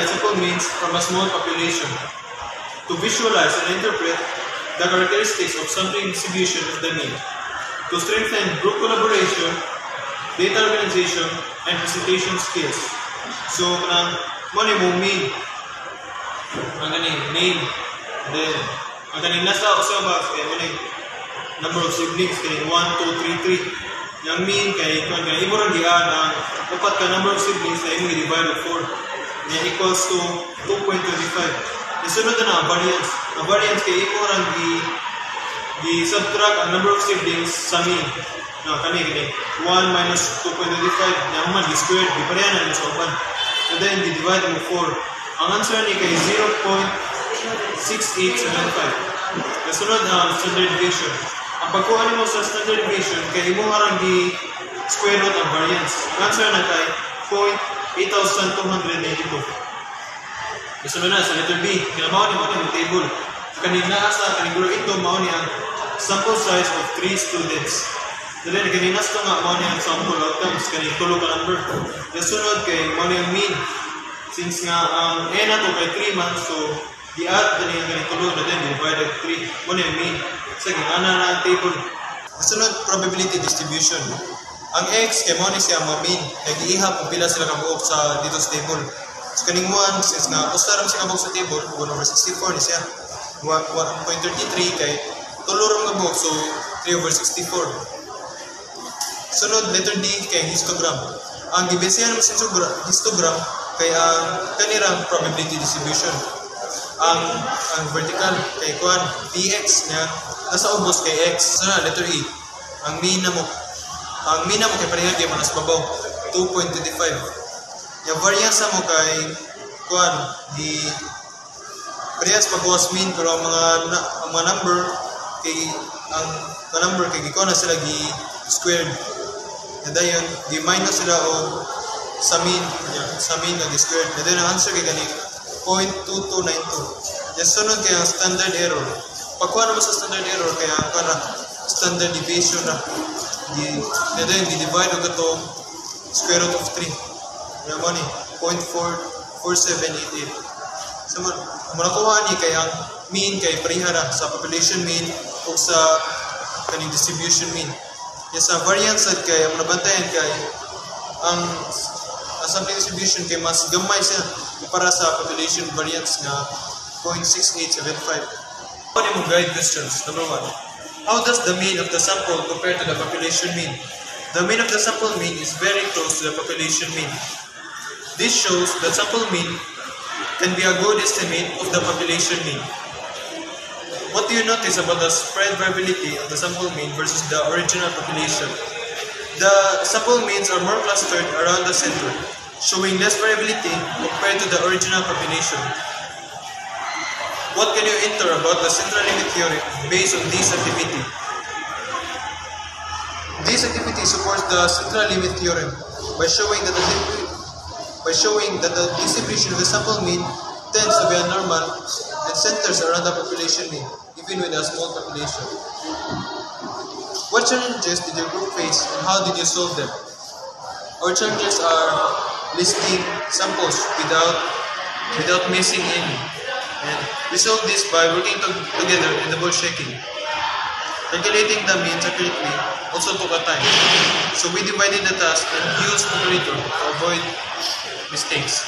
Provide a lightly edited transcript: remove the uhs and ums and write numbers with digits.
calculate simple means from a small population. To visualize and interpret the characteristics of sampling distribution of the mean. To strengthen group collaboration, data organization, and presentation skills. So, money mo mean. Ang ganing, name. Then, ang ganing nasa usabas, kaya money. Number of siblings, kaya 1, 2, 3, 3. Yang mean, kaya kung ganing, imo rin diyan ang upat ka number of siblings na imo i-divide of 4. Yan equals to 2.25. Isunod na ang variance. Ang variance kaya imo rin di-subtract ang number of siblings sa mean. No, kani 1 minus 2.25 na human di-squared, di pareha na sa uban. And then, di-divide mo 4. Ang answer ni kay 0.6875. Kasunod ang standard deviation. Ang pagkuha mo sa standard deviation, kay imo harang di-square root ang variance. Ang answer na kay 0.8292. Kasunod na sa letter B, kinamaw ni mo ng table. Kanina sa kaniguro ito, mao ni ang sample size of 3 students. Dali, kaninas ko nga mao ni ang sample outcomes, kanig tulo ka number. Kasunod kay mao ni ang mean. Since nga ang n na to kay 3 months, so di-add dali ang kanig tulo na din, divided 3. Mao ni ang mean. Sige, ana na ang table. Kasunod, probability distribution. Ang x kay mao ni siya ma-mean. Nag-iihap kung pila sila kabuok sa dito sa table. So kaning 1, since nga ustaram siya kabuok sa table, 1/64 ni siya. 1.33 kay tulurong nga buhok, so 3/64. Sunod, letter D kay histogram. Ang gibesehan mo sa histogram kay ang kanirang probability distribution. Ang vertical kay kuan dx niya nasa ubos kay x. Sunod, letter E. Ang mean na mo kay pareha kay manas babaw 2.25. Yung variance mo kay kuan di parehas pagbuwas mean, pero ang mga number kay giko na sila gi squared. And then gi minus sila o sa mean na gi squared. And then ang answer kay gani 0.2292. Just sunod kay ang standard error. Pagkuha naman sa standard error kaya ang standard deviation na and then di-divide og ito square root of 3. Naman ni 0.4788. So, nakuha ni kay ang mean kay parihara sa population mean o sa kaning distribution mean. Yes, sa variance kay ang nabantayan kay ang sampling distribution kay mas gamay siya para sa population variance nga 0.6875. Ano yung guide questions? Number 1. How does the mean of the sample compare to the population mean? The mean of the sample mean is very close to the population mean. This shows that sample mean can be a good estimate of the population mean. What do you notice about the spread variability of the sample mean versus the original population? The sample means are more clustered around the center, showing less variability compared to the original population. What can you infer about the central limit theory based on this activity? This activity supports the central limit theorem by showing that the distribution of the sample mean tends to be abnormal and centers around the population mean, even with a small population. What challenges did your group face and how did you solve them? Our challenges are listing samples without missing any. And we solved this by working together in double checking. Calculating the means accurately also took a time. So we divided the task and used calculator to avoid mistakes.